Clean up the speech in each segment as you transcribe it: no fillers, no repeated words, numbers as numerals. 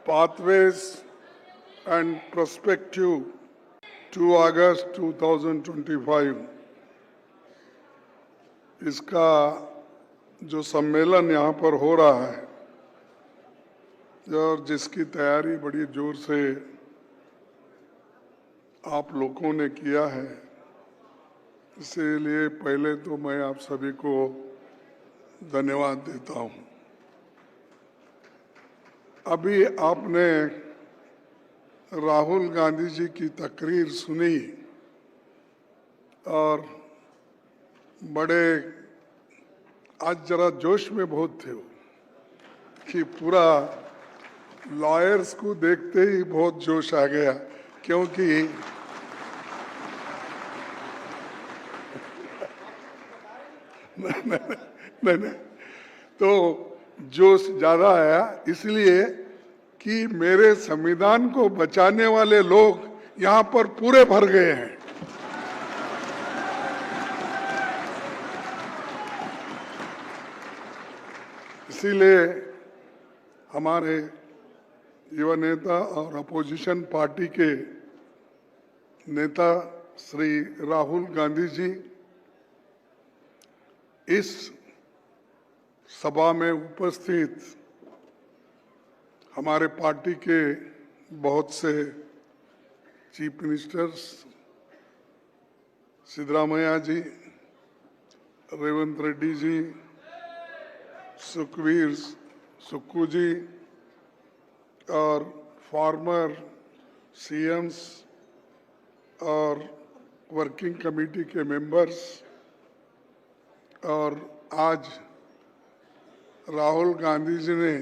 pathways and perspective to August 2025 इसका जो सम्मेलन यहाँ पर हो रहा है और जिसकी तैयारी बड़ी जोर से आप लोगों ने किया है, इसीलिए पहले तो मैं आप सभी को धन्यवाद देता हूँ। अभी आपने राहुल गांधी जी की तकरीर सुनी और बड़े आज जरा जोश में बहुत थे वो कि पूरा लॉयर्स को देखते ही बहुत जोश आ गया, क्योंकि नहीं तो जोश ज्यादा आया इसलिए कि मेरे संविधान को बचाने वाले लोग यहाँ पर पूरे भर गए हैं। इसीलिए हमारे युवा नेता और अपोजिशन पार्टी के नेता श्री राहुल गांधी जी इस सभा में उपस्थित हमारे पार्टी के बहुत से चीफ मिनिस्टर्स सिद्धरामैया जी, रेवंत रेड्डी जी, सुखवीर सुक्कू जी और फॉर्मर सीएम्स और वर्किंग कमेटी के मेंबर्स, और आज राहुल गांधी जी ने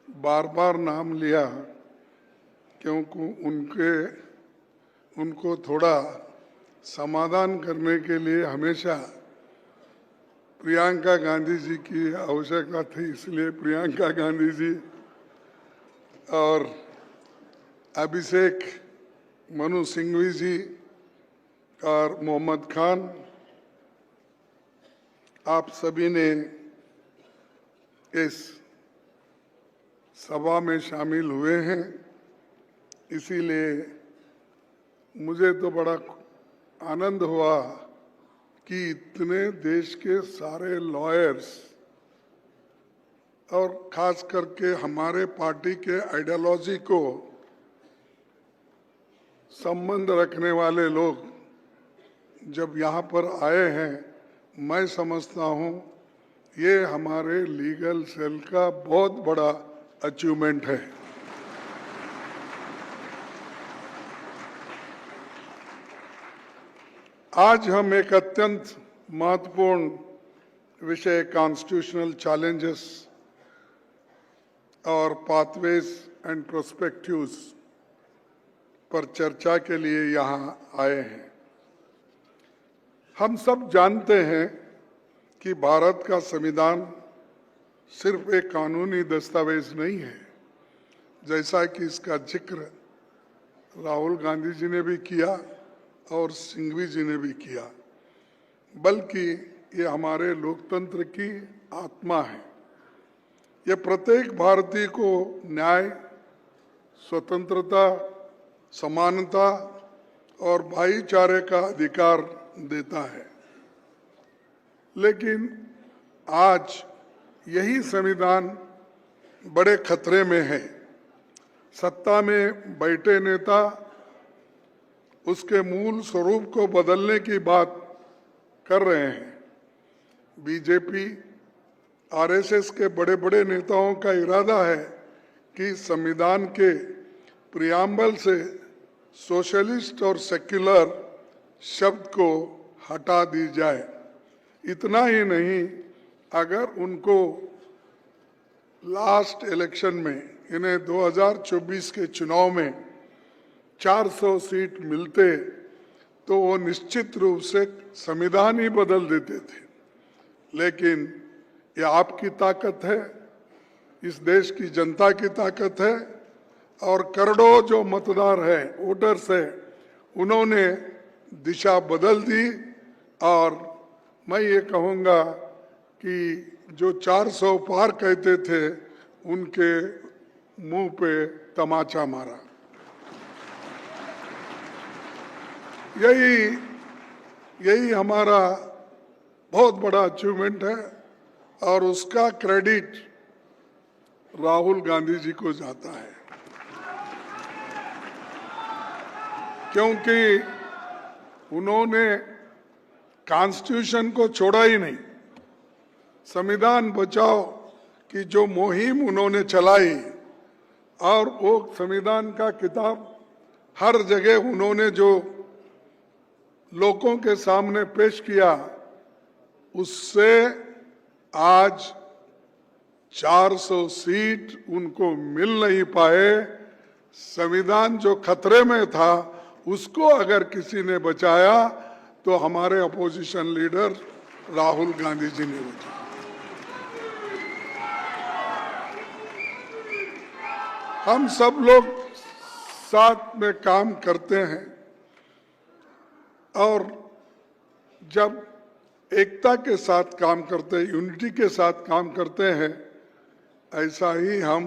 बार बार नाम लिया क्योंकि उनको थोड़ा समाधान करने के लिए हमेशा प्रियंका गांधी जी की आवश्यकता थी, इसलिए प्रियंका गांधी जी और अभिषेक मनु सिंघवी जी और मोहम्मद खान, आप सभी ने इस सभा में शामिल हुए हैं। इसीलिए मुझे तो बड़ा आनंद हुआ कि इतने देश के सारे लॉयर्स और खास करके हमारे पार्टी के आइडियोलॉजी को संबंध रखने वाले लोग जब यहाँ पर आए हैं, मैं समझता हूँ ये हमारे लीगल सेल का बहुत बड़ा अचीवमेंट है। आज हम एक अत्यंत महत्वपूर्ण विषय कॉन्स्टिट्यूशनल चैलेंजेस और पाथवेज एंड प्रोस्पेक्टिव्स पर चर्चा के लिए यहाँ आए हैं। हम सब जानते हैं कि भारत का संविधान सिर्फ एक कानूनी दस्तावेज नहीं है, जैसा कि इसका जिक्र राहुल गांधी जी ने भी किया और सिंघवी जी ने भी किया, बल्कि ये हमारे लोकतंत्र की आत्मा है। ये प्रत्येक भारतीय को न्याय, स्वतंत्रता, समानता और भाईचारे का अधिकार देता है। लेकिन आज यही संविधान बड़े खतरे में है। सत्ता में बैठे नेता उसके मूल स्वरूप को बदलने की बात कर रहे हैं। बीजेपी, आरएसएस के बड़े बड़े नेताओं का इरादा है कि संविधान के प्रियम्बल से सोशलिस्ट और सेक्युलर शब्द को हटा दी जाए। इतना ही नहीं, अगर उनको लास्ट इलेक्शन में इन्हें 2024 के चुनाव में 400 सीट मिलते तो वो निश्चित रूप से संविधान ही बदल देते थे। लेकिन ये आपकी ताकत है, इस देश की जनता की ताकत है और करोड़ों जो मतदार है, वोटर्स है, उन्होंने दिशा बदल दी। और मैं ये कहूँगा कि जो 400 पार कहते थे, उनके मुंह पे तमाचा मारा। यही हमारा बहुत बड़ा अचीवमेंट है और उसका क्रेडिट राहुल गांधी जी को जाता है, क्योंकि उन्होंने कॉन्स्टिट्यूशन को छोड़ा ही नहीं। संविधान बचाओ की जो मुहिम उन्होंने चलाई और वो संविधान का किताब हर जगह उन्होंने जो लोगों के सामने पेश किया, उससे आज 400 सीट उनको मिल नहीं पाए। संविधान जो खतरे में था उसको अगर किसी ने बचाया तो हमारे अपोजिशन लीडर राहुल गांधी जी ने बचाया। हम सब लोग साथ में काम करते हैं और जब एकता के साथ काम करते हैं, यूनिटी के साथ काम करते हैं, ऐसा ही हम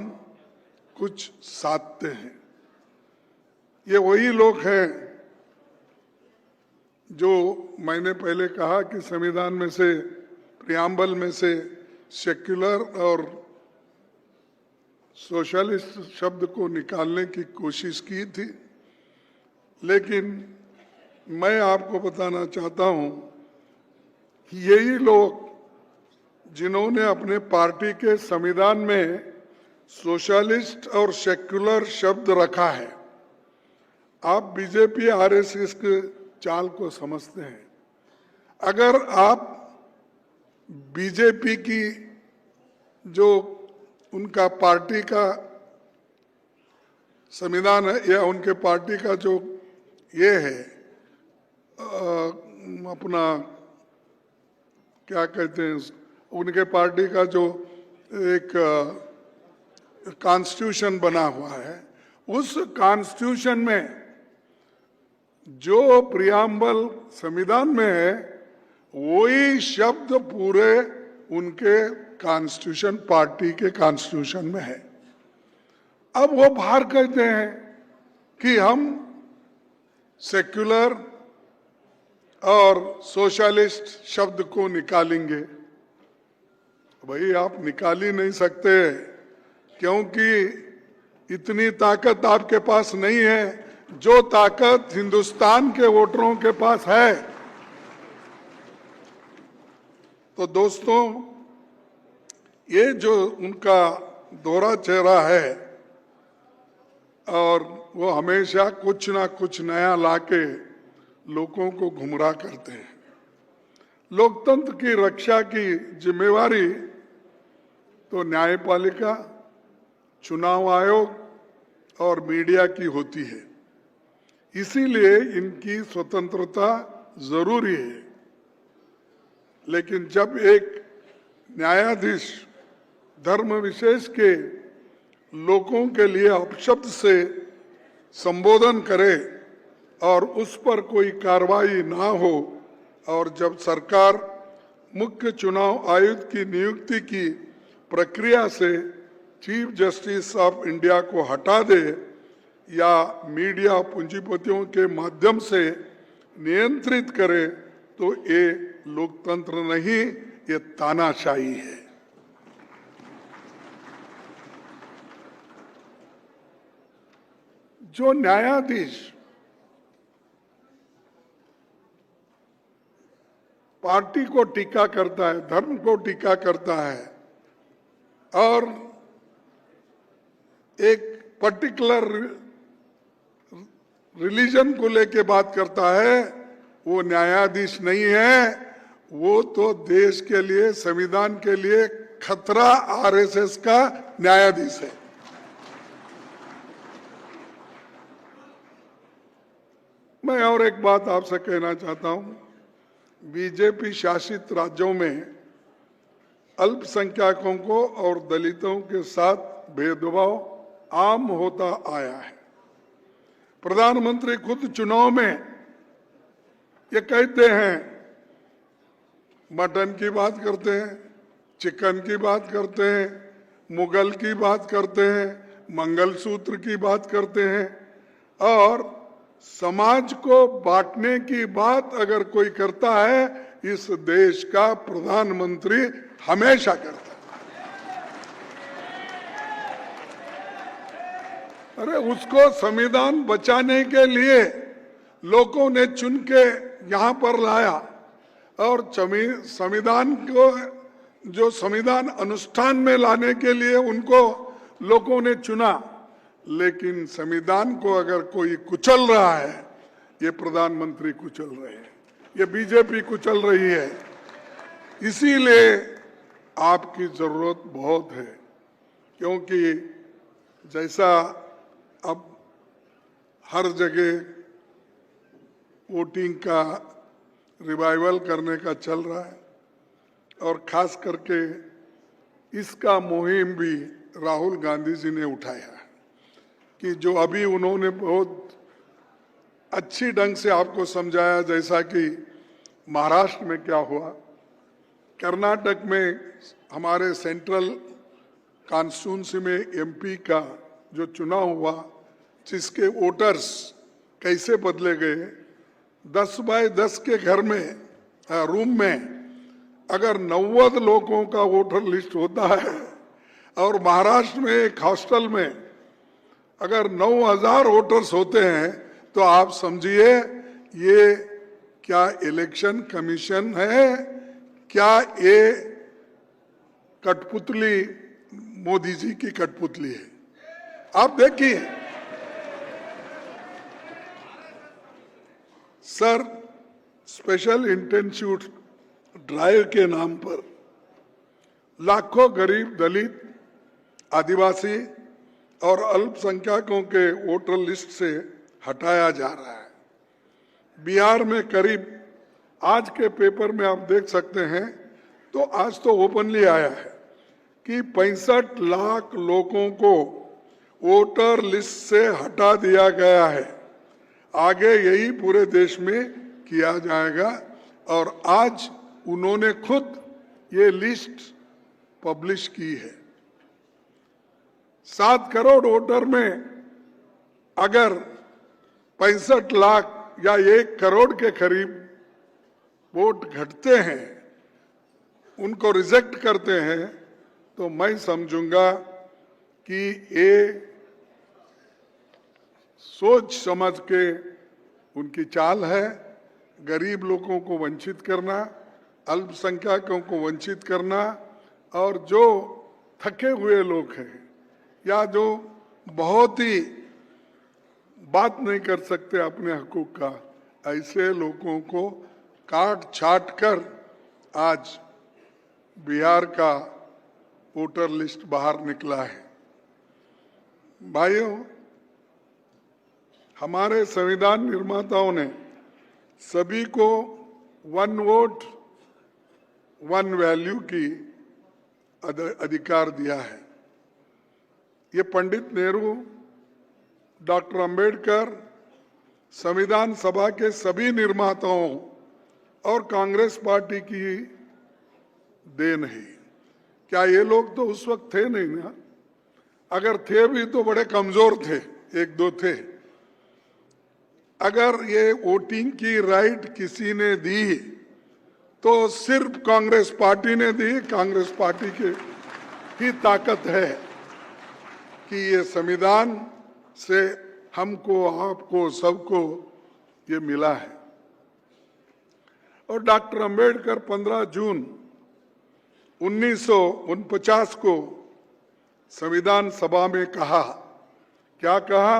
कुछ साधते हैं। ये वही लोग हैं जो मैंने पहले कहा कि संविधान में से, प्रियम्बल में से सेक्युलर और सोशलिस्ट शब्द को निकालने की कोशिश की थी, लेकिन मैं आपको बताना चाहता हूं कि यही लोग जिन्होंने अपने पार्टी के संविधान में सोशलिस्ट और सेक्युलर शब्द रखा है, आप बीजेपी आरएसएस के चाल को समझते हैं। अगर आप बीजेपी की जो उनका पार्टी का संविधान है या उनके पार्टी का जो ये है अपना क्या कहते हैं, उनके पार्टी का जो एक कॉन्स्टिट्यूशन बना हुआ है, उस कॉन्स्टिट्यूशन में जो प्रियम्बल संविधान में है वही शब्द पूरे उनके कॉन्स्टिट्यूशन, पार्टी के कॉन्स्टिट्यूशन में है। अब वो बाहर कहते हैं कि हम सेक्युलर और सोशलिस्ट शब्द को निकालेंगे। भाई आप निकाल ही नहीं सकते, क्योंकि इतनी ताकत आपके पास नहीं है जो ताकत हिंदुस्तान के वोटरों के पास है। तो दोस्तों, ये जो उनका दोहरा चेहरा है और वो हमेशा कुछ ना कुछ नया लाके लोगों को गुमराह करते हैं। लोकतंत्र की रक्षा की जिम्मेवारी तो न्यायपालिका, चुनाव आयोग और मीडिया की होती है, इसीलिए इनकी स्वतंत्रता जरूरी है। लेकिन जब एक न्यायाधीश धर्म विशेष के लोगों के लिए अपशब्द से संबोधन करे और उस पर कोई कार्रवाई ना हो, और जब सरकार मुख्य चुनाव आयुक्त की नियुक्ति की प्रक्रिया से चीफ जस्टिस ऑफ इंडिया को हटा दे या मीडिया पूंजीपतियों के माध्यम से नियंत्रित करे, तो ये लोकतंत्र नहीं, ये तानाशाही है। जो न्यायाधीश पार्टी को टीका करता है, धर्म को टीका करता है और एक पर्टिकुलर रिलीजन को लेके बात करता है, वो न्यायाधीश नहीं है, वो तो देश के लिए, संविधान के लिए खतरा आरएसएस का न्यायाधीश है। मैं और एक बात आपसे कहना चाहता हूं, बीजेपी शासित राज्यों में अल्पसंख्यकों को और दलितों के साथ भेदभाव आम होता आया है। प्रधानमंत्री खुद चुनाव में ये कहते हैं, मटन की बात करते हैं, चिकन की बात करते हैं, मुगल की बात करते हैं, मंगलसूत्र की बात करते हैं और समाज को बांटने की बात अगर कोई करता है, इस देश का प्रधानमंत्री हमेशा करता है। अरे उसको संविधान बचाने के लिए लोगों ने चुन के यहाँ पर लाया और संविधान को जो संविधान अनुष्ठान में लाने के लिए उनको लोगों ने चुना, लेकिन संविधान को अगर कोई कुचल रहा है, ये प्रधानमंत्री कुचल रहे हैं, ये बीजेपी कुचल रही है। इसीलिए आपकी जरूरत बहुत है, क्योंकि जैसा अब हर जगह वोटिंग का रिवाइवल करने का चल रहा है और खास करके इसका मुहिम भी राहुल गांधी जी ने उठाया कि जो अभी उन्होंने बहुत अच्छी ढंग से आपको समझाया, जैसा कि महाराष्ट्र में क्या हुआ, कर्नाटक में हमारे सेंट्रल कॉन्स्टिट्यूंसी में एमपी का जो चुनाव हुआ, जिसके वोटर्स कैसे बदले गए। 10 बाय 10 के घर में रूम में अगर 90 लोगों का वोटर लिस्ट होता है और महाराष्ट्र में एक हॉस्टल में अगर 9000 वोटर्स होते हैं, तो आप समझिए ये क्या इलेक्शन कमीशन है, क्या ये कठपुतली मोदी जी की कठपुतली है। आप देखिए सर, स्पेशल इंटेंसिव ड्राइव के नाम पर लाखों गरीब, दलित, आदिवासी और अल्पसंख्यकों के वोटर लिस्ट से हटाया जा रहा है। बिहार में करीब, आज के पेपर में आप देख सकते हैं, तो आज तो ओपनली आया है कि 65 लाख लोगों को वोटर लिस्ट से हटा दिया गया है। आगे यही पूरे देश में किया जाएगा और आज उन्होंने खुद ये लिस्ट पब्लिश की है। 7 करोड़ वोटर में अगर 65 लाख या 1 करोड़ के करीब वोट घटते हैं, उनको रिजेक्ट करते हैं, तो मैं समझूंगा कि ये सोच समझ के उनकी चाल है। गरीब लोगों को वंचित करना, अल्पसंख्यकों को वंचित करना, और जो थके हुए लोग हैं या जो बहुत ही बात नहीं कर सकते अपने हकूक का, ऐसे लोगों को काट छाट कर आज बिहार का वोटर लिस्ट बाहर निकला है। भाइयों, हमारे संविधान निर्माताओं ने सभी को 1 वोट 1 वैल्यू की अधिकार दिया है। ये पंडित नेहरू, डॉक्टर अंबेडकर, संविधान सभा के सभी निर्माताओं और कांग्रेस पार्टी की देन है। क्या ये लोग तो उस वक्त थे नहीं ना? अगर थे भी तो बड़े कमजोर थे, 1-2 थे। अगर ये वोटिंग की राइट किसी ने दी तो सिर्फ कांग्रेस पार्टी ने दी। कांग्रेस पार्टी की ही ताकत है कि ये संविधान से हमको, आपको, सबको ये मिला है। और डॉक्टर अंबेडकर 15 जून 1949 को संविधान सभा में कहा, क्या कहा?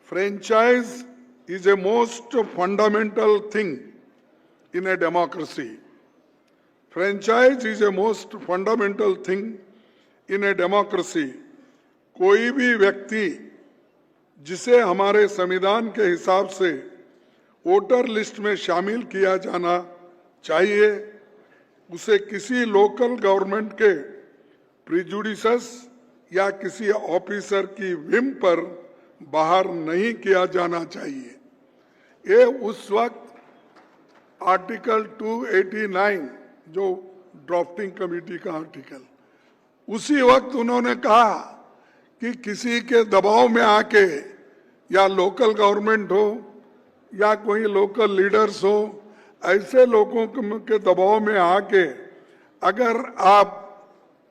Franchise is a most fundamental thing in a democracy. Franchise is a most fundamental thing in a democracy. कोई भी व्यक्ति जिसे हमारे संविधान के हिसाब से वोटर लिस्ट में शामिल किया जाना चाहिए, उसे किसी लोकल गवर्नमेंट के प्रिजुडिसेस या किसी ऑफिसर की विम पर बाहर नहीं किया जाना चाहिए। ये उस वक्त आर्टिकल 289 जो ड्राफ्टिंग कमेटी का आर्टिकल, उसी वक्त उन्होंने कहा कि किसी के दबाव में आके, या लोकल गवर्नमेंट हो या कोई लोकल लीडर्स हो, ऐसे लोगों के दबाव में आके अगर आप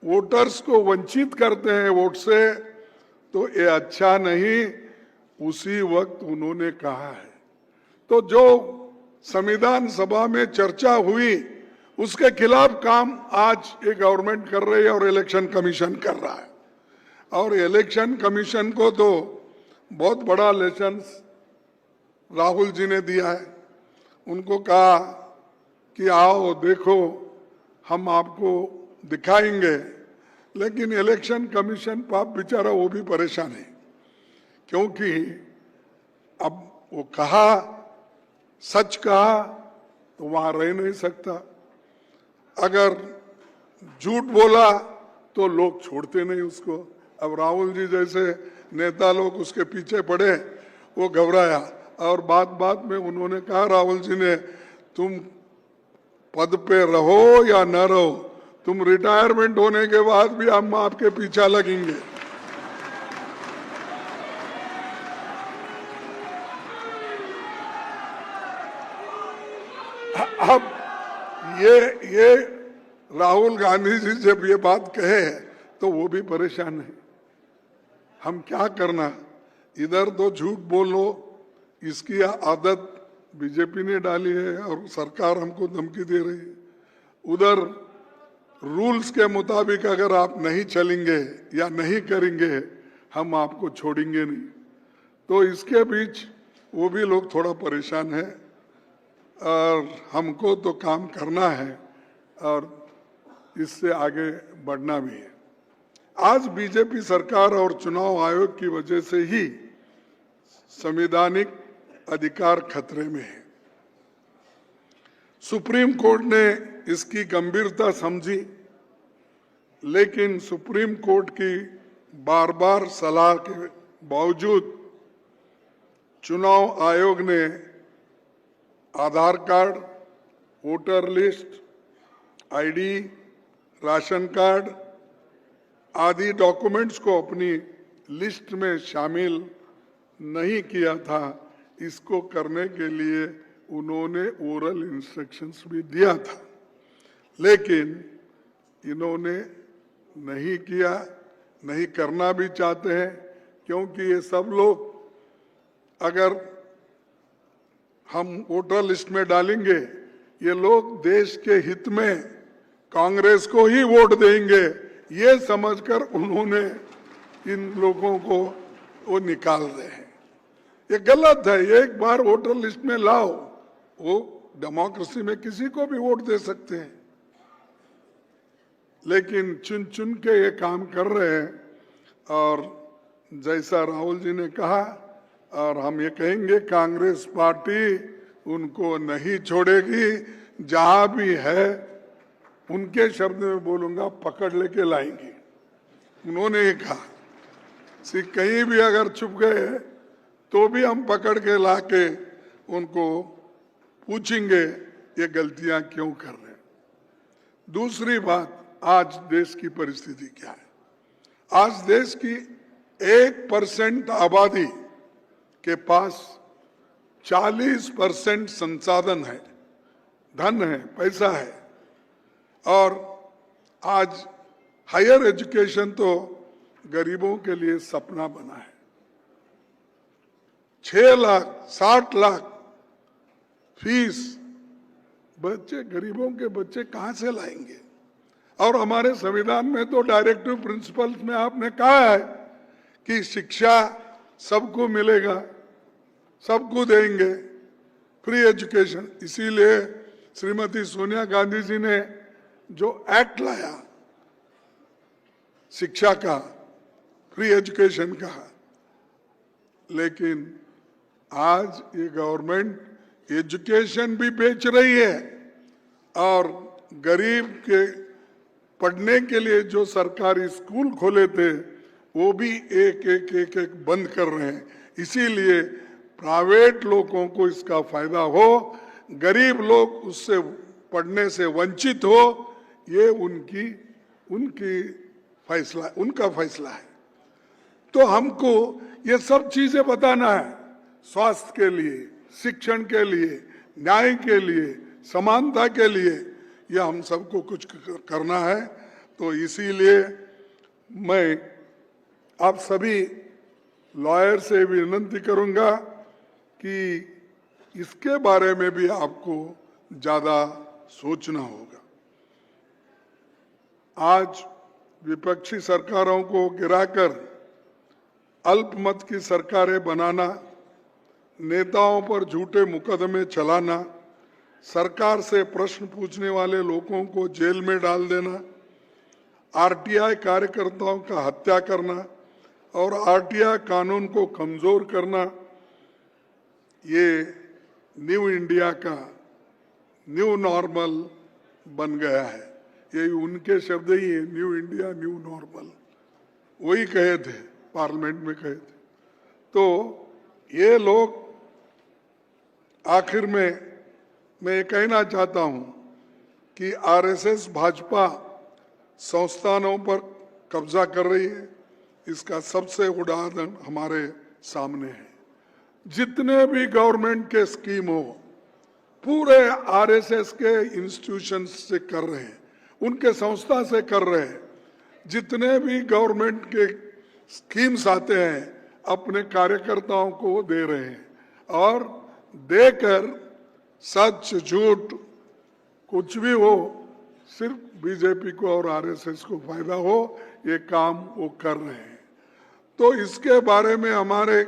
वोटर्स को वंचित करते हैं वोट से, तो ये अच्छा नहीं, उसी वक्त उन्होंने कहा है। तो जो संविधान सभा में चर्चा हुई उसके खिलाफ काम आज ये गवर्नमेंट कर रही है और इलेक्शन कमीशन कर रहा है। और इलेक्शन कमीशन को तो बहुत बड़ा लेसन राहुल जी ने दिया है। उनको कहा कि आओ देखो हम आपको दिखाएंगे, लेकिन इलेक्शन कमीशन पाप बेचारा वो भी परेशान है, क्योंकि अब वो कहा, सच कहा तो वहां रह नहीं सकता, अगर झूठ बोला तो लोग छोड़ते नहीं उसको। अब राहुल जी जैसे नेता लोग उसके पीछे पड़े, वो घबराया और बात बात में उन्होंने कहा, राहुल जी ने, तुम पद पे रहो या न रहो, तुम रिटायरमेंट होने के बाद भी हम आपके पीछा लगेंगे। अब ये राहुल गांधी जी जब ये बात कहे तो वो भी परेशान है। हम क्या करना, इधर तो झूठ बोलो, इसकी आदत बीजेपी ने डाली है और सरकार हमको धमकी दे रही है, उधर रूल्स के मुताबिक अगर आप नहीं चलेंगे या नहीं करेंगे हम आपको छोड़ेंगे नहीं। तो इसके बीच वो भी लोग थोड़ा परेशान है और हमको तो काम करना है और इससे आगे बढ़ना भी है। आज बीजेपी सरकार और चुनाव आयोग की वजह से ही संवैधानिक अधिकार खतरे में है। सुप्रीम कोर्ट ने इसकी गंभीरता समझी, लेकिन सुप्रीम कोर्ट की बार बार सलाह के बावजूद चुनाव आयोग ने Aadhaar card, voter list, ID, ration card आदि डॉक्यूमेंट्स को अपनी लिस्ट में शामिल नहीं किया था। इसको करने के लिए उन्होंने ओरल इंस्ट्रक्शंस भी दिया था, लेकिन इन्होंने नहीं किया, नहीं करना भी चाहते हैं, क्योंकि ये सब लोग अगर हम वोटर लिस्ट में डालेंगे, ये लोग देश के हित में कांग्रेस को ही वोट देंगे, ये समझकर उन्होंने इन लोगों को वो निकाल रहे हैं। ये गलत है। एक बार वोटर लिस्ट में लाओ, वो डेमोक्रेसी में किसी को भी वोट दे सकते हैं, लेकिन चुन चुन के ये काम कर रहे हैं। और जैसा राहुल जी ने कहा, और हम ये कहेंगे, कांग्रेस पार्टी उनको नहीं छोड़ेगी। जहां भी है, उनके शब्द में बोलूंगा, पकड़ लेके लाएंगे। उन्होंने ये कहा कहीं भी अगर छुप गए तो भी हम पकड़ के लाके उनको पूछेंगे ये गलतियां क्यों कर रहे हैं। दूसरी बात, आज देश की परिस्थिति क्या है। आज देश की 1% आबादी के पास 40% संसाधन है, धन है, पैसा है, और आज हायर एजुकेशन तो गरीबों के लिए सपना बना है। 6 लाख 60 लाख फीस बच्चे, गरीबों के बच्चे कहां से लाएंगे। और हमारे संविधान में तो डायरेक्टिव प्रिंसिपल्स में आपने कहा है कि शिक्षा सबको मिलेगा, सबको देंगे, फ्री एजुकेशन। इसीलिए श्रीमती सोनिया गांधी जी ने जो एक्ट लाया शिक्षा का, फ्री एजुकेशन का, लेकिन आज ये गवर्नमेंट एजुकेशन भी बेच रही है और गरीब के पढ़ने के लिए जो सरकारी स्कूल खोले थे वो भी एक बंद कर रहे हैं। इसीलिए प्राइवेट लोगों को इसका फायदा हो, गरीब लोग उससे पढ़ने से वंचित हो, ये उनका फैसला है। तो हमको ये सब चीजें बताना है, स्वास्थ्य के लिए, शिक्षण के लिए, न्याय के लिए, समानता के लिए, ये हम सबको कुछ करना है। तो इसीलिए मैं आप सभी लॉयर से विनती करूंगा कि इसके बारे में भी आपको ज्यादा सोचना होगा। आज विपक्षी सरकारों को गिराकर अल्पमत की सरकारें बनाना, नेताओं पर झूठे मुकदमे चलाना, सरकार से प्रश्न पूछने वाले लोगों को जेल में डाल देना, आरटीआई कार्यकर्ताओं का हत्या करना और आरटीआई कानून को कमजोर करना, ये न्यू इंडिया का न्यू नॉर्मल बन गया है। ये उनके शब्द ही है, न्यू इंडिया न्यू नॉर्मल, वही कहे थे, पार्लियामेंट में कहे थे। तो ये लोग, आखिर में मैं कहना चाहता हूं कि आरएसएस भाजपा संस्थानों पर कब्जा कर रही है। इसका सबसे उदाहरण हमारे सामने है। जितने भी गवर्नमेंट के स्कीम हो, पूरे आरएसएस के इंस्टीट्यूशन से कर रहे हैं, उनके संस्था से कर रहे हैं। जितने भी गवर्नमेंट के स्कीम्स आते हैं अपने कार्यकर्ताओं को दे रहे हैं, और देकर सच झूठ कुछ भी हो, सिर्फ बीजेपी को और आरएसएस को फायदा हो, ये काम वो कर रहे हैं। तो इसके बारे में हमारे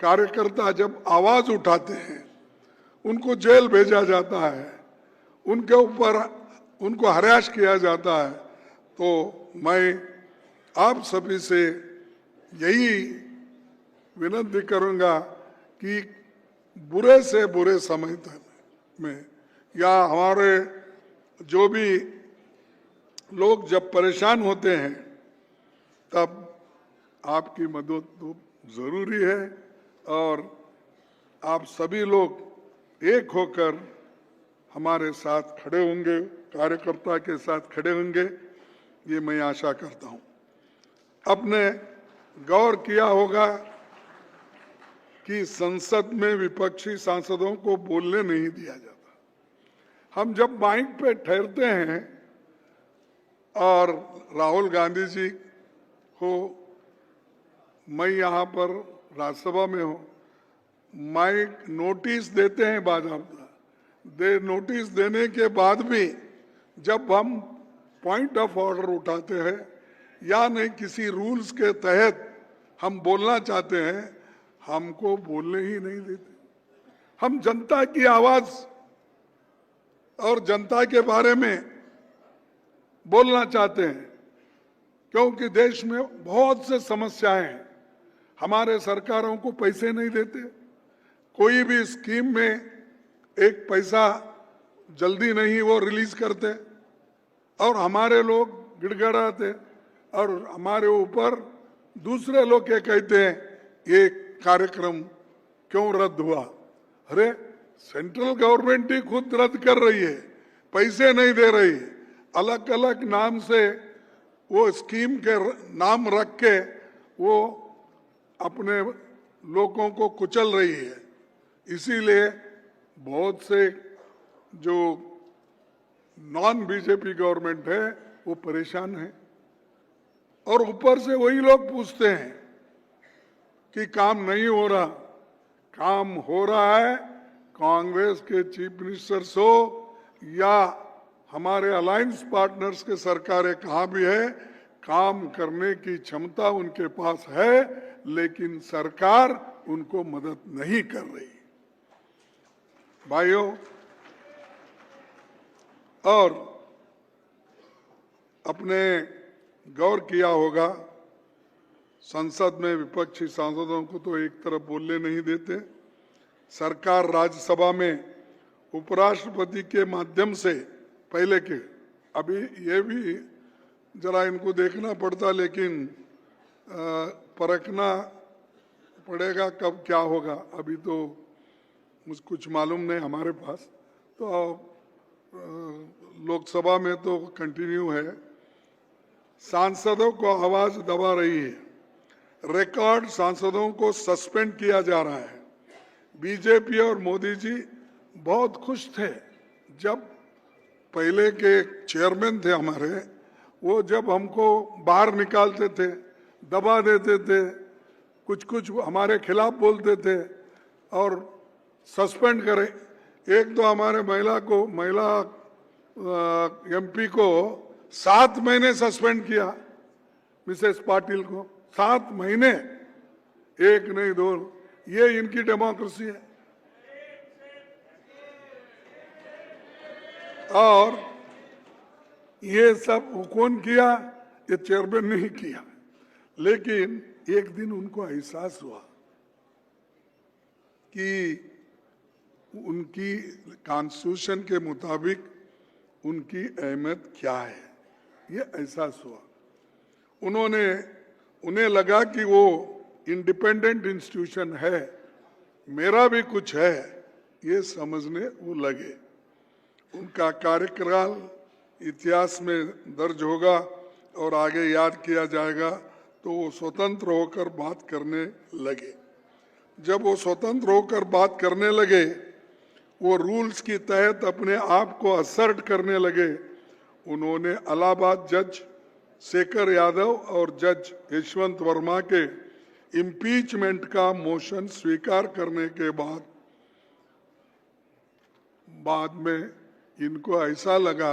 कार्यकर्ता जब आवाज उठाते हैं, उनको जेल भेजा जाता है, उनके ऊपर उनको हरास किया जाता है। तो मैं आप सभी से यही विनती करूंगा कि बुरे से बुरे समय में या हमारे जो भी लोग जब परेशान होते हैं, तब आपकी मदद तो जरूरी है, और आप सभी लोग एक होकर हमारे साथ खड़े होंगे, कार्यकर्ता के साथ खड़े होंगे, ये मैं आशा करता हूं। आपने गौर किया होगा कि संसद में विपक्षी सांसदों को बोलने नहीं दिया जाता। हम जब माइक पे ठहरते हैं और राहुल गांधी जी को, मैं यहाँ पर राज्यसभा में हूँ, माइक नोटिस देते हैं बाकायदा, नोटिस देने के बाद भी जब हम पॉइंट ऑफ ऑर्डर उठाते हैं या नहीं किसी रूल्स के तहत हम बोलना चाहते हैं, हमको बोलने ही नहीं देते। हम जनता की आवाज और जनता के बारे में बोलना चाहते हैं, क्योंकि देश में बहुत से समस्याएं हैं। हमारे सरकारों को पैसे नहीं देते, कोई भी स्कीम में एक पैसा जल्दी नहीं वो रिलीज करते, और हमारे लोग गिड़गिड़ाते, और हमारे ऊपर दूसरे लोग क्या कहते हैं, ये कार्यक्रम क्यों रद्द हुआ। अरे सेंट्रल गवर्नमेंट ही खुद रद्द कर रही है, पैसे नहीं दे रही, अलग अलग नाम से वो स्कीम के नाम रख के वो अपने लोगों को कुचल रही है। इसीलिए बहुत से जो नॉन बीजेपी गवर्नमेंट है वो परेशान है, और ऊपर से वही लोग पूछते हैं कि काम नहीं हो रहा। काम हो रहा है, कांग्रेस के चीफ मिनिस्टर्स हो या हमारे अलायंस पार्टनर्स के सरकारें कहाँ भी है, काम करने की क्षमता उनके पास है, लेकिन सरकार उनको मदद नहीं कर रही। भाइयों, और अपने गौर किया होगा, संसद में विपक्षी सांसदों को तो एक तरफ बोलने नहीं देते। सरकार राज्यसभा में उपराष्ट्रपति के माध्यम से, पहले के, अभी ये भी जरा इनको देखना पड़ता, लेकिन परखना पड़ेगा कब क्या होगा, अभी तो मुझे कुछ मालूम नहीं हमारे पास। तो लोकसभा में तो कंटिन्यू है। सांसदों को आवाज दबा रही है, रिकॉर्ड सांसदों को सस्पेंड किया जा रहा है। बीजेपी और मोदी जी बहुत खुश थे जब पहले के चेयरमैन थे हमारे, वो जब हमको बाहर निकालते थे, दबा देते थे, कुछ कुछ हमारे खिलाफ बोलते थे और सस्पेंड करे। एक तो हमारे महिला एमपी को 7 महीने सस्पेंड किया, मिसेस पाटिल को 7 महीने, एक नहीं दो। ये इनकी डेमोक्रेसी है। और ये सब कौन किया? ये चेयरमैन ने ही किया। लेकिन एक दिन उनको एहसास हुआ कि उनकी कॉन्स्टिट्यूशन के मुताबिक उनकी अहमियत क्या है, ये एहसास हुआ। उन्हें लगा कि वो इंडिपेंडेंट इंस्टीट्यूशन है, मेरा भी कुछ है, ये समझने वो लगे। उनका कार्यकाल इतिहास में दर्ज होगा और आगे याद किया जाएगा। तो वो स्वतंत्र होकर बात करने लगे। जब वो स्वतंत्र होकर बात करने लगे, वो रूल्स की तहत अपने आप को असर्ट करने लगे। उन्होंने इलाहाबाद जज शेखर यादव और जज यशवंत वर्मा के इम्पीचमेंट का मोशन स्वीकार करने के बाद में इनको ऐसा लगा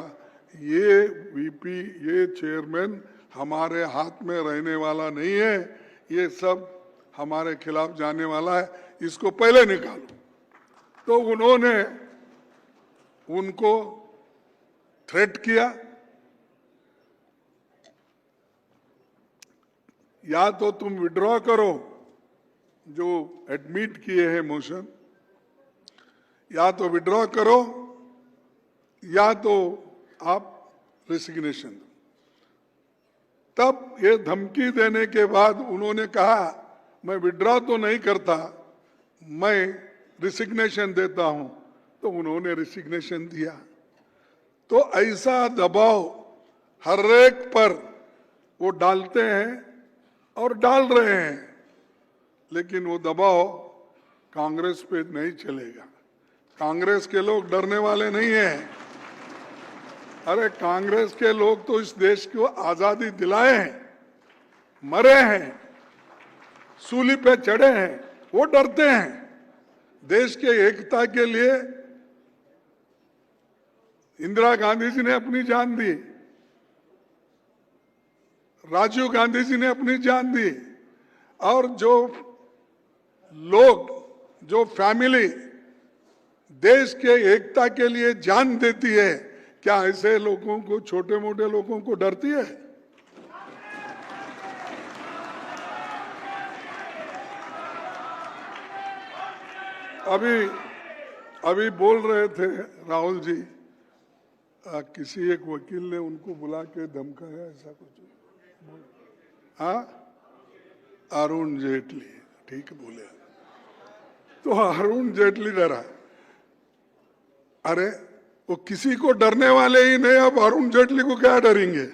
ये वीपी, ये चेयरमैन हमारे हाथ में रहने वाला नहीं है, ये सब हमारे खिलाफ जाने वाला है, इसको पहले निकालो। तो उन्होंने उनको थ्रेट किया, या तो तुम विड्रॉ करो जो एडमिट किए हैं मोशन, या तो विड्रॉ करो या तो आप रेसिग्नेशन दो। तब ये धमकी देने के बाद उन्होंने कहा मैं विड्रॉ तो नहीं करता, मैं रिसिग्नेशन देता हूं। तो उन्होंने रिसिग्नेशन दिया। तो ऐसा दबाव हर एक पर वो डालते हैं और डाल रहे हैं, लेकिन वो दबाव कांग्रेस पे नहीं चलेगा। कांग्रेस के लोग डरने वाले नहीं हैं। अरे कांग्रेस के लोग तो इस देश को आजादी दिलाए हैं, मरे हैं, सूली पे चढ़े हैं, वो डरते हैं। देश के एकता के लिए इंदिरा गांधी जी ने अपनी जान दी, राजीव गांधी जी ने अपनी जान दी, और जो लोग, जो फैमिली देश के एकता के लिए जान देती है, क्या ऐसे लोगों को, छोटे मोटे लोगों को डरती है? अभी बोल रहे थे राहुल जी, किसी एक वकील ने उनको बुला के धमकाया, ऐसा कुछ। हाँ, अरुण जेटली, ठीक बोले। तो अरुण जेटली डरा। अरे वो किसी को डरने वाले ही नहीं, अब अरुण जेटली को क्या डरेंगे?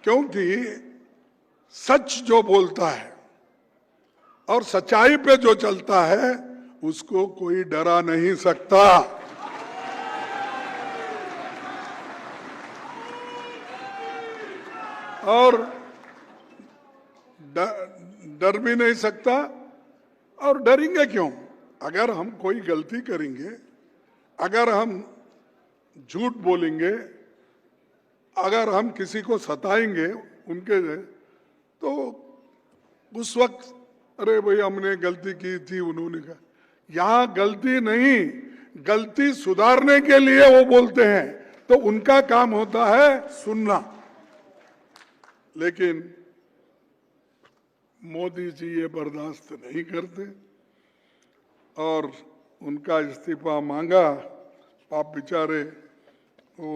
क्योंकि सच जो बोलता है और सच्चाई पे जो चलता है, उसको कोई डरा नहीं सकता। और डर भी नहीं सकता। और डरेंगे क्यों? अगर हम कोई गलती करेंगे, अगर हम झूठ बोलेंगे, अगर हम किसी को सताएंगे उनके, तो उस वक्त अरे भाई हमने गलती की थी, उन्होंने कहा। यहां गलती नहीं, गलती सुधारने के लिए वो बोलते हैं, तो उनका काम होता है सुनना। लेकिन मोदी जी ये बर्दाश्त नहीं करते और उनका इस्तीफा मांगा। आप बेचारे वो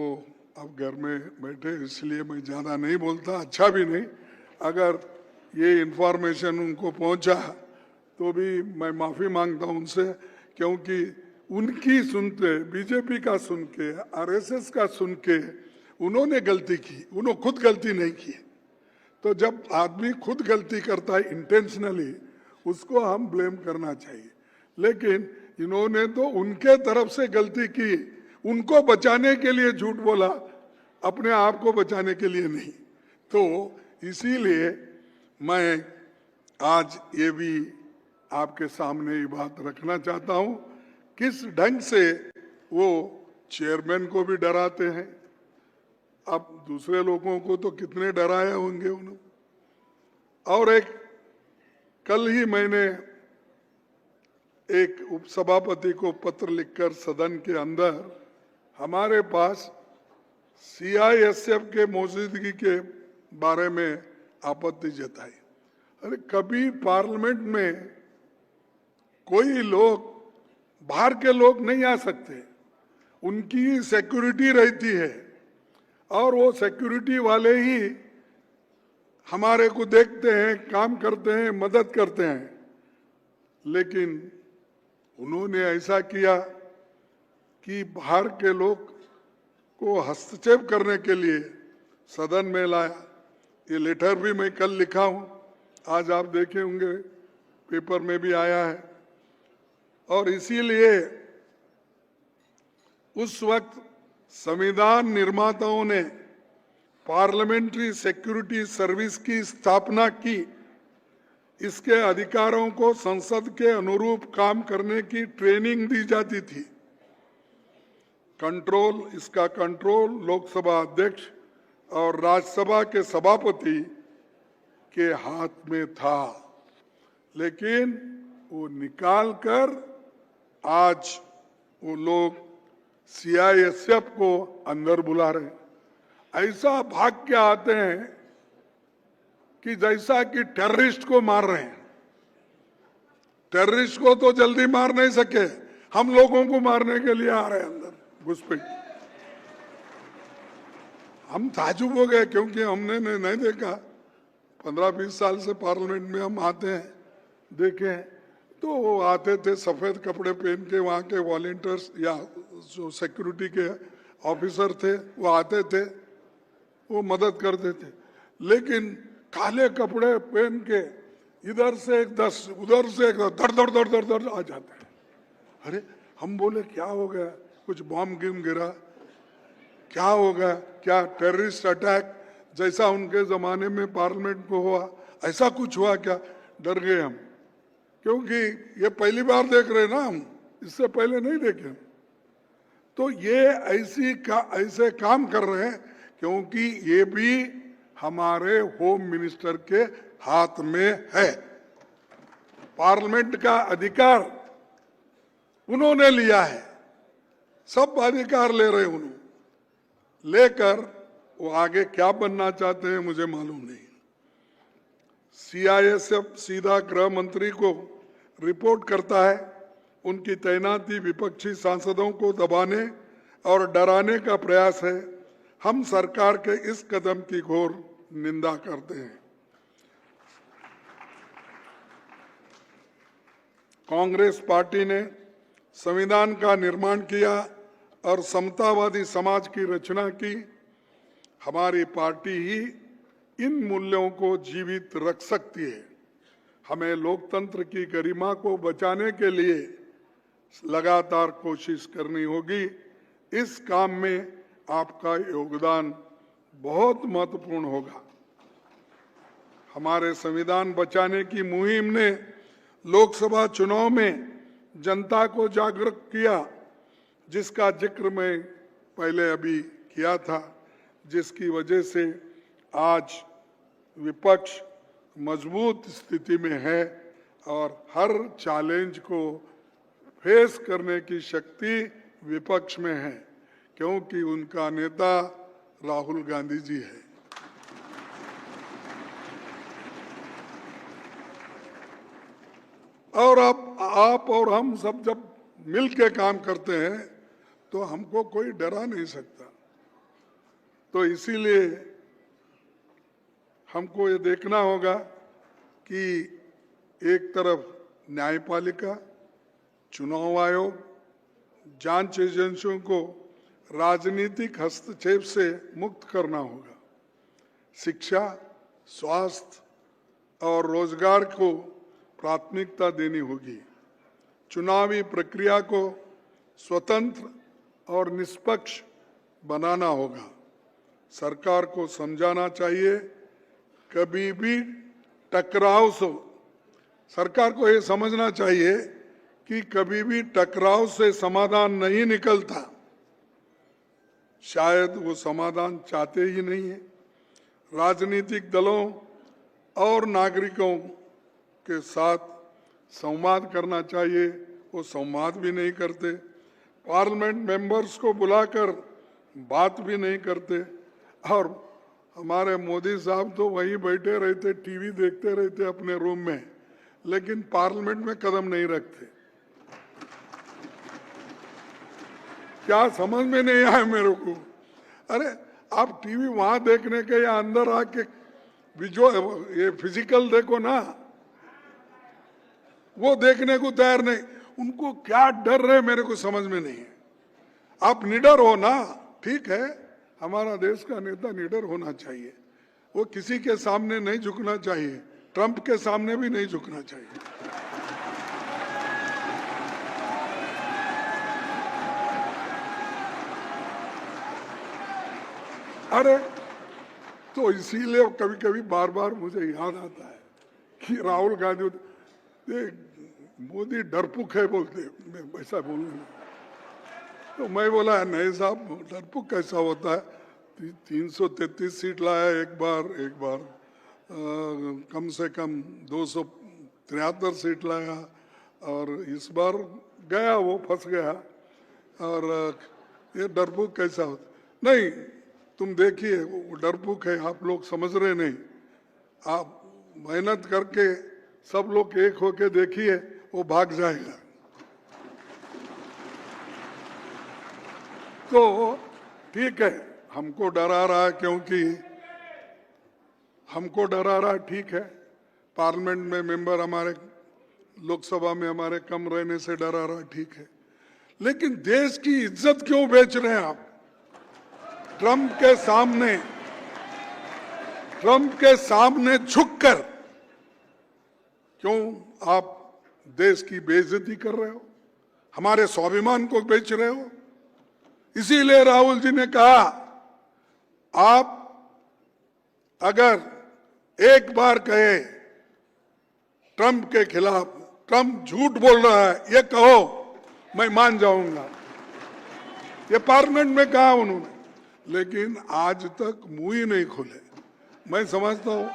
अब घर में बैठे, इसलिए मैं ज़्यादा नहीं बोलता, अच्छा भी नहीं। अगर ये इन्फॉर्मेशन उनको पहुंचा तो भी मैं माफ़ी मांगता हूं उनसे, क्योंकि उनकी सुनते, बीजेपी का सुन के, आरएसएस का सुन के उन्होंने गलती की, उन्होंने खुद गलती नहीं की। तो जब आदमी खुद गलती करता है इंटेंशनली, उसको हम ब्लेम करना चाहिए। लेकिन इन्होंने तो उनके तरफ से गलती की, उनको बचाने के लिए झूठ बोला, अपने आप को बचाने के लिए नहीं। तो इसीलिए मैं आज ये भी आपके सामने ये बात रखना चाहता हूं, किस ढंग से वो चेयरमैन को भी डराते हैं। अब दूसरे लोगों को तो कितने डराए होंगे उन्होंने। और एक कल ही मैंने एक उपसभापति को पत्र लिखकर सदन के अंदर हमारे पास सीआईएसएफ के मौजूदगी के बारे में आपत्ति जताई। अरे कभी पार्लियामेंट में कोई लोग बाहर के लोग नहीं आ सकते, उनकी सिक्योरिटी रहती है और वो सिक्योरिटी वाले ही हमारे को देखते हैं, काम करते हैं, मदद करते हैं। लेकिन उन्होंने ऐसा किया कि बाहर के लोग को हस्तक्षेप करने के लिए सदन में लाया। ये लेटर भी मैं कल लिखा हूं, आज आप देखे होंगे पेपर में भी आया है। और इसीलिए उस वक्त संविधान निर्माताओं ने पार्लियामेंट्री सिक्योरिटी सर्विस की स्थापना की। इसके अधिकारों को संसद के अनुरूप काम करने की ट्रेनिंग दी जाती थी। इसका कंट्रोल लोकसभा अध्यक्ष और राज्यसभा के सभापति के हाथ में था। लेकिन वो निकाल कर आज वो लोग सीआईएसएफ को अंदर बुला रहे हैं। ऐसा भाग के आते हैं कि जैसा कि टेररिस्ट को मार रहे हैं। टेररिस्ट को तो जल्दी मार नहीं सके, हम लोगों को मारने के लिए आ रहे हैं अंदर घुसपैठ। हम ताजुब हो गए क्योंकि हमने नहीं देखा, 15-20 साल से पार्लियामेंट में हम आते हैं, देखे हैं। तो वो आते थे सफेद कपड़े पहन के, वहाँ के वॉलंटियर्स या जो सिक्योरिटी के ऑफिसर थे वो आते थे, वो मदद करते थे। लेकिन काले कपड़े पहन के इधर से एक 10 उधर से एक दर दर दर दर दर आ जाते हैं। अरे हम बोले क्या हो गया, कुछ बॉम्ब गिरा, क्या होगा, क्या टेररिस्ट अटैक जैसा उनके जमाने में पार्लियामेंट को हुआ ऐसा कुछ हुआ क्या? डर गए हम, क्योंकि ये पहली बार देख रहे ना हम, इससे पहले नहीं देखे। तो ये ऐसे काम कर रहे हैं क्योंकि ये भी हमारे होम मिनिस्टर के हाथ में है। पार्लियामेंट का अधिकार उन्होंने लिया है, सब अधिकार ले रहे उन्होंने, लेकर वो आगे क्या बनना चाहते हैं मुझे मालूम नहीं। सीआईएसएफ सीधा गृह मंत्री को रिपोर्ट करता है। उनकी तैनाती विपक्षी सांसदों को दबाने और डराने का प्रयास है। हम सरकार के इस कदम की घोर निंदा करते हैं। कांग्रेस पार्टी ने संविधान का निर्माण किया और समतावादी समाज की रचना की। हमारी पार्टी ही इन मूल्यों को जीवित रख सकती है। हमें लोकतंत्र की गरिमा को बचाने के लिए लगातार कोशिश करनी होगी। इस काम में आपका योगदान बहुत महत्वपूर्ण होगा। हमारे संविधान बचाने की मुहिम ने लोकसभा चुनाव में जनता को जागरूक किया, जिसका जिक्र मैं पहले अभी किया था, जिसकी वजह से आज विपक्ष मजबूत स्थिति में है और हर चैलेंज को फेस करने की शक्ति विपक्ष में है, क्योंकि उनका नेता राहुल गांधी जी है। और अब आप और हम सब जब मिल के काम करते हैं तो हमको कोई डरा नहीं सकता। तो इसीलिए हमको ये देखना होगा कि एक तरफ न्यायपालिका, चुनाव आयोग, जांच एजेंसियों को राजनीतिक हस्तक्षेप से मुक्त करना होगा। शिक्षा, स्वास्थ्य और रोजगार को प्राथमिकता देनी होगी। चुनावी प्रक्रिया को स्वतंत्र और निष्पक्ष बनाना होगा। सरकार को समझाना चाहिए कभी भी टकराव से, सरकार को ये समझना चाहिए कि कभी भी टकराव से समाधान नहीं निकलता। शायद वो समाधान चाहते ही नहीं है। राजनीतिक दलों और नागरिकों के साथ संवाद करना चाहिए, वो संवाद भी नहीं करते। पार्लियामेंट मेंबर्स को बुलाकर बात भी नहीं करते। और हमारे मोदी साहब तो वहीं बैठे रहते, टीवी देखते रहते अपने रूम में, लेकिन पार्लियामेंट में कदम नहीं रखते। क्या समझ में नहीं आया मेरे को। अरे आप टीवी वहां देखने के या अंदर आके ये फिजिकल देखो ना, वो देखने को तैयार नहीं। उनको क्या डर है मेरे को समझ में नहीं है। आप निडर हो ना, ठीक है, हमारा देश का नेता निडर होना चाहिए, वो किसी के सामने नहीं झुकना चाहिए, ट्रंप के सामने भी नहीं झुकना चाहिए। अरे तो इसीलिए कभी कभी बार बार मुझे याद आता है कि राहुल गांधी मोदी डरपुक है बोलते, मैं वैसा बोलूँ तो मैं बोला नहीं साहब, डरपुक कैसा होता है। 333 सीट लाया एक बार कम से कम 273 सीट लाया, और इस बार गया वो फंस गया। और ये डरपुक कैसा होता नहीं, तुम देखिए वो डरपुक है, आप लोग समझ रहे नहीं। आप मेहनत करके सब लोग एक होके देखिए, वो भाग जाएगा। तो ठीक है, हमको डरा रहा है, क्योंकि हमको डरा रहा है, ठीक है। पार्लियामेंट में मेंबर हमारे, लोकसभा में हमारे कम रहने से डरा रहा है, ठीक है। लेकिन देश की इज्जत क्यों बेच रहे हैं आप? ट्रंप के सामने झुककर क्यों आप देश की बेइज्जती कर रहे हो? हमारे स्वाभिमान को बेच रहे हो। इसीलिए राहुल जी ने कहा, आप अगर एक बार कहे ट्रंप के खिलाफ, ट्रंप झूठ बोल रहा है ये कहो, मैं मान जाऊंगा। ये पार्लियामेंट में कहा उन्होंने, लेकिन आज तक मुंह ही नहीं खोले। मैं समझता हूं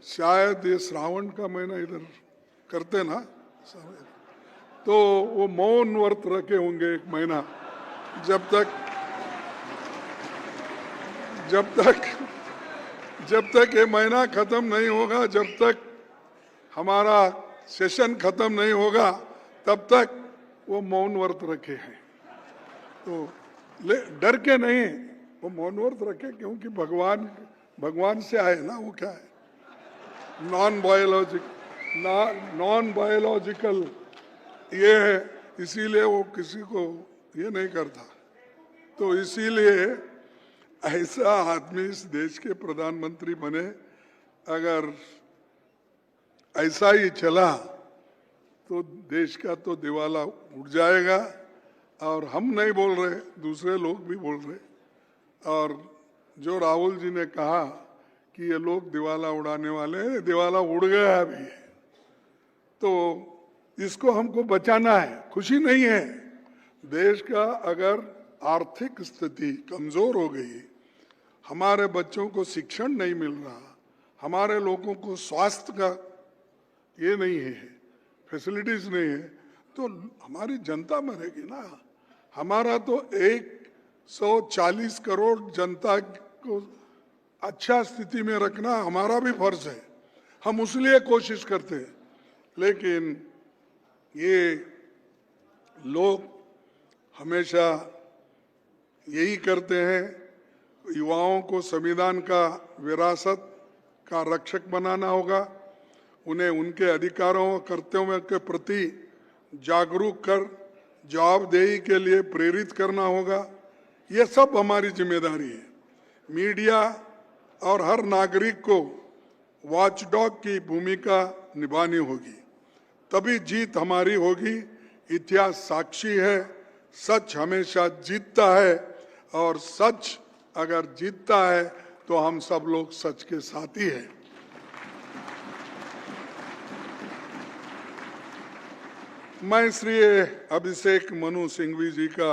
शायद ये श्रावण का महीना इधर करते ना, तो वो मौन व्रत रखे होंगे एक महीना, जब तक ये महीना खत्म नहीं होगा, जब तक हमारा सेशन खत्म नहीं होगा, तब तक वो मौन व्रत रखे हैं। तो डर के नहीं, वो मौन व्रत रखे, क्योंकि भगवान से आए ना, वो क्या है, नॉन बायोलॉजिकल ये है, इसीलिए वो किसी को ये नहीं करता। तो इसीलिए ऐसा आदमी इस देश के प्रधानमंत्री बने। अगर ऐसा ही चला तो देश का तो दिवाला उठ जाएगा। और हम नहीं बोल रहे, दूसरे लोग भी बोल रहे। और जो राहुल जी ने कहा कि ये लोग दिवाला उड़ाने वाले हैं, दिवाला उड़ गया अभी। तो इसको हमको बचाना है। खुशी नहीं है, देश का अगर आर्थिक स्थिति कमजोर हो गई, हमारे बच्चों को शिक्षण नहीं मिल रहा, हमारे लोगों को स्वास्थ्य का ये नहीं है, फैसिलिटीज नहीं है, तो हमारी जनता मरेगी ना। हमारा तो 140 करोड़ जनता को अच्छा स्थिति में रखना हमारा भी फर्ज है, हम उसलिए कोशिश करते हैं। लेकिन ये लोग हमेशा यही करते हैं, युवाओं को संविधान का विरासत का रक्षक बनाना होगा, उन्हें उनके अधिकारों और कर्तव्यों के प्रति जागरूक कर जवाबदेही के लिए प्रेरित करना होगा। ये सब हमारी जिम्मेदारी है। मीडिया और हर नागरिक को वॉचडॉग की भूमिका निभानी होगी, तभी जीत हमारी होगी। इतिहास साक्षी है, सच हमेशा जीतता है, और सच अगर जीतता है तो हम सब लोग सच के साथी हैं। मैं श्री अभिषेक मनु सिंघवी जी का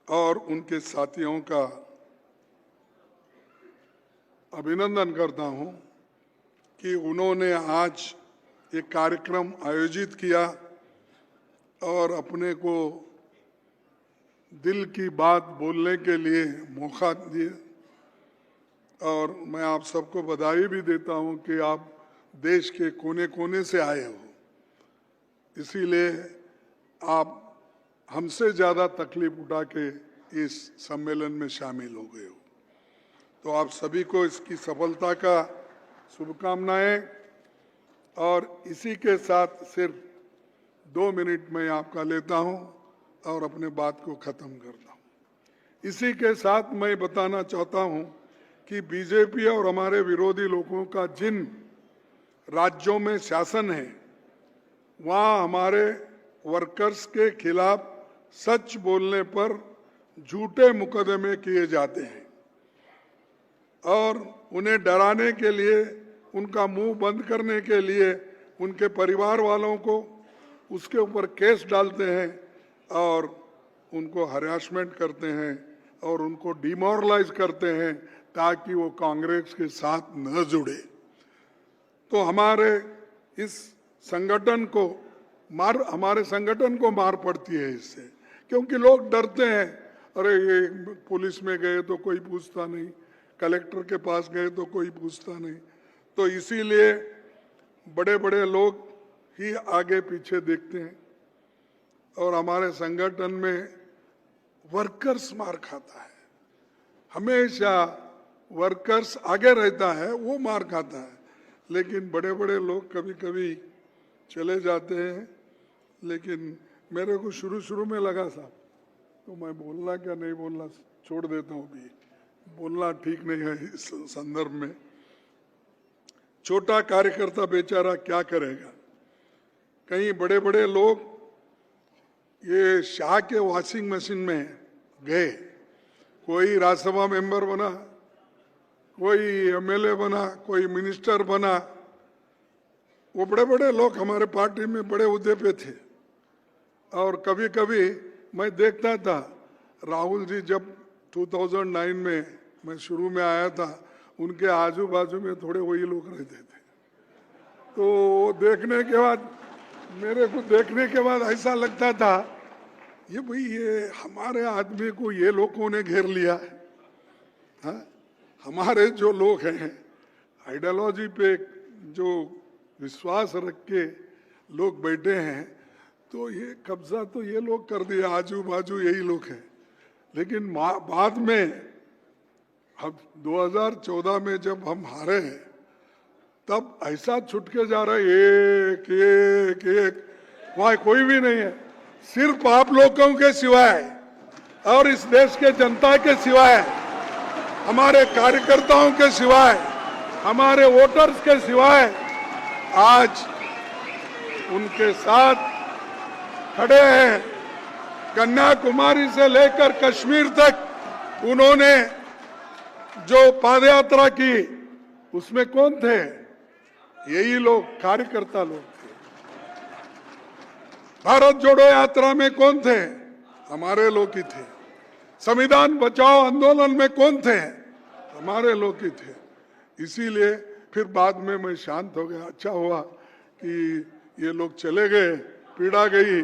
और उनके साथियों का अभिनंदन करता हूं कि उन्होंने आज एक कार्यक्रम आयोजित किया और अपने को दिल की बात बोलने के लिए मौका दिए। और मैं आप सबको बधाई भी देता हूं कि आप देश के कोने कोने से आए हो, इसीलिए आप हमसे ज़्यादा तकलीफ उठा के इस सम्मेलन में शामिल हो गए हो। तो आप सभी को इसकी सफलता का शुभकामनाएं। और इसी के साथ सिर्फ 2 मिनट में आपका लेता हूं और अपने बात को खत्म करता हूं। इसी के साथ मैं बताना चाहता हूं कि बीजेपी और हमारे विरोधी लोगों का जिन राज्यों में शासन है, वहां हमारे वर्कर्स के खिलाफ सच बोलने पर झूठे मुकदमे किए जाते हैं और उन्हें डराने के लिए, उनका मुंह बंद करने के लिए उनके परिवार वालों को उसके ऊपर केस डालते हैं और उनको हरासमेंट करते हैं और उनको डिमोरलाइज करते हैं ताकि वो कांग्रेस के साथ न जुड़े। तो हमारे संगठन को मार पड़ती है इससे, क्योंकि लोग डरते हैं, अरे ये पुलिस में गए तो कोई पूछता नहीं, कलेक्टर के पास गए तो कोई पूछता नहीं। तो इसीलिए बड़े बड़े लोग ही आगे पीछे देखते हैं और हमारे संगठन में वर्कर्स मार खाता है। हमेशा वर्कर्स आगे रहता है, वो मार खाता है, लेकिन बड़े बड़े लोग कभी कभी चले जाते हैं। लेकिन मेरे को शुरू में लगा साहब, तो मैं बोलना क्या नहीं बोलना छोड़ देता हूँ, भी बोलना ठीक नहीं है इस संदर्भ में। छोटा कार्यकर्ता बेचारा क्या करेगा। कहीं बड़े बड़े लोग ये शाह के वॉशिंग मशीन में गए, कोई राज्यसभा मेंबर बना, कोई एमएलए बना, कोई मिनिस्टर बना। वो बड़े बड़े लोग हमारे पार्टी में बड़े उहदे पे थे और कभी कभी मैं देखता था, राहुल जी जब 2009 में मैं शुरू में आया था, उनके आजू बाजू में थोड़े वही लोग रहते थे। तो देखने के बाद मेरे को देखने के बाद ऐसा लगता था, ये भाई ये हमारे आदमी को ये लोगों ने घेर लिया है। हाँ? हमारे जो लोग हैं, आइडियोलॉजी पे जो विश्वास रख के लोग बैठे हैं, तो ये कब्जा तो ये लोग कर दिया, आजू बाजू यही लोग हैं। लेकिन बाद में अब 2014 में जब हम हारे, तब ऐसा छुटके जा रहा है, एक एक एक, वहां कोई भी नहीं है, सिर्फ आप लोगों के सिवाय और इस देश के जनता के सिवाय, हमारे कार्यकर्ताओं के सिवाय, हमारे वोटर्स के सिवाय आज उनके साथ खड़े हैं। कन्याकुमारी से लेकर कश्मीर तक उन्होंने जो पदयात्रा की, उसमें कौन थे? यही लोग, कार्यकर्ता लोग थे। भारत जोड़ो यात्रा में कौन थे? हमारे लोग ही थे। संविधान बचाओ आंदोलन में कौन थे? हमारे लोग ही थे। इसीलिए फिर बाद में मैं शांत हो गया। अच्छा हुआ कि ये लोग चले गए, पीड़ा गई,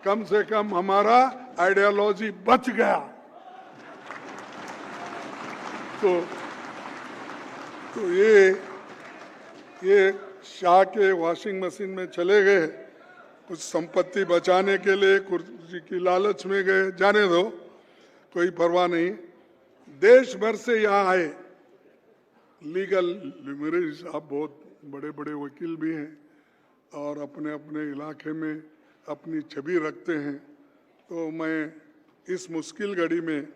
कम से कम हमारा आइडियोलॉजी बच गया। तो ये शाह के वॉशिंग मशीन में चले गए, कुछ संपत्ति बचाने के लिए, कुर्सी की लालच में गए, जाने दो, कोई परवाह नहीं। देश भर से यहाँ आए लीगल मेरे साहब, बहुत बड़े बड़े वकील भी हैं और अपने अपने इलाके में अपनी छवि रखते हैं। तो मैं इस मुश्किल घड़ी में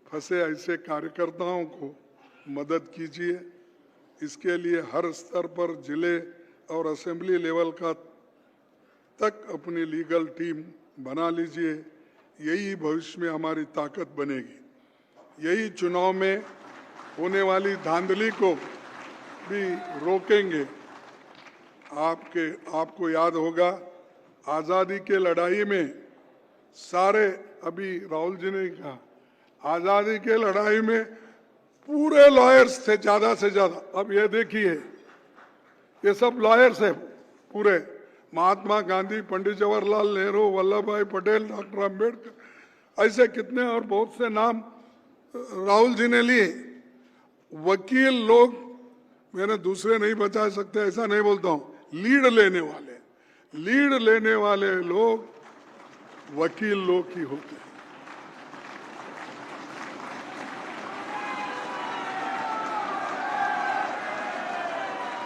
फंसे ऐसे कार्यकर्ताओं को मदद कीजिए। इसके लिए हर स्तर पर जिले और असेंबली लेवल का तक अपनी लीगल टीम बना लीजिए। यही भविष्य में हमारी ताकत बनेगी। यही चुनाव में होने वाली धांधली को भी रोकेंगे। आपको याद होगा, आज़ादी के लड़ाई में सारे, अभी राहुल जी ने कहा, आज़ादी के लड़ाई में पूरे लॉयर्स थे ज़्यादा से ज़्यादा। अब ये देखिए, ये सब लॉयर्स है पूरे। महात्मा गांधी, पंडित जवाहरलाल नेहरू, वल्लभ भाई पटेल, डॉक्टर अम्बेडकर, ऐसे कितने और बहुत से नाम राहुल जी ने लिए। वकील लोग, मैंने दूसरे नहीं बचा सकते ऐसा नहीं बोलता हूं, लीड लेने वाले लोग वकील लोग ही होते हैं।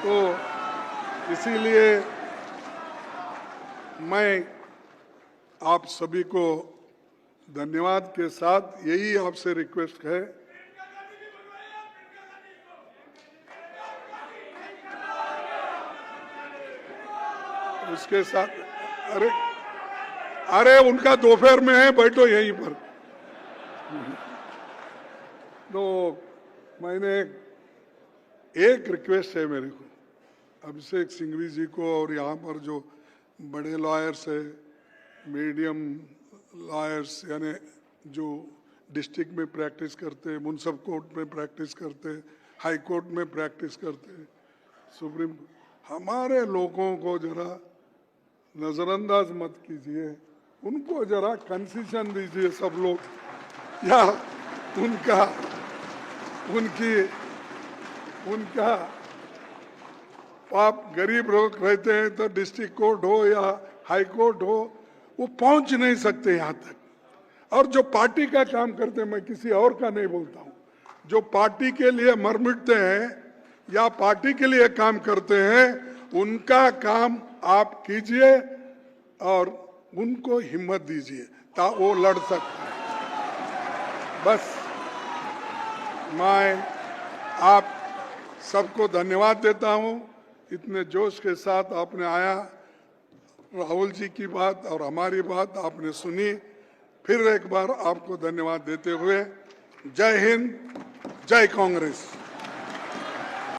तो इसीलिए मैं आप सभी को धन्यवाद के साथ यही आपसे रिक्वेस्ट है, उसके साथ अरे उनका दोपहर में है, बैठो यहीं पर। तो मैंने एक रिक्वेस्ट है मेरे को, अभिषेक सिंघवी जी को, और यहाँ पर जो बड़े लॉयर्स है, मीडियम लॉयर्स, यानी जो डिस्ट्रिक्ट में प्रैक्टिस करते हैं, मुंसिपल कोर्ट में प्रैक्टिस करते हैं, हाई कोर्ट में प्रैक्टिस करते हैं, सुप्रीम, हमारे लोगों को जरा नजरअंदाज मत कीजिए, उनको जरा कंसेशन दीजिए सब लोग, या उनका आप गरीब लोग रहते हैं तो डिस्ट्रिक्ट कोर्ट हो या हाई कोर्ट हो, वो पहुंच नहीं सकते यहाँ तक। और जो पार्टी का काम करते हैं, मैं किसी और का नहीं बोलता हूँ, जो पार्टी के लिए मर मिटते हैं या पार्टी के लिए काम करते हैं, उनका काम आप कीजिए और उनको हिम्मत दीजिए ता वो लड़ सकते हैं। बस मैं आप सबको धन्यवाद देता हूं, इतने जोश के साथ आपने आया, राहुल जी की बात और हमारी बात आपने सुनी। फिर एक बार आपको धन्यवाद देते हुए जय हिंद, जय कांग्रेस।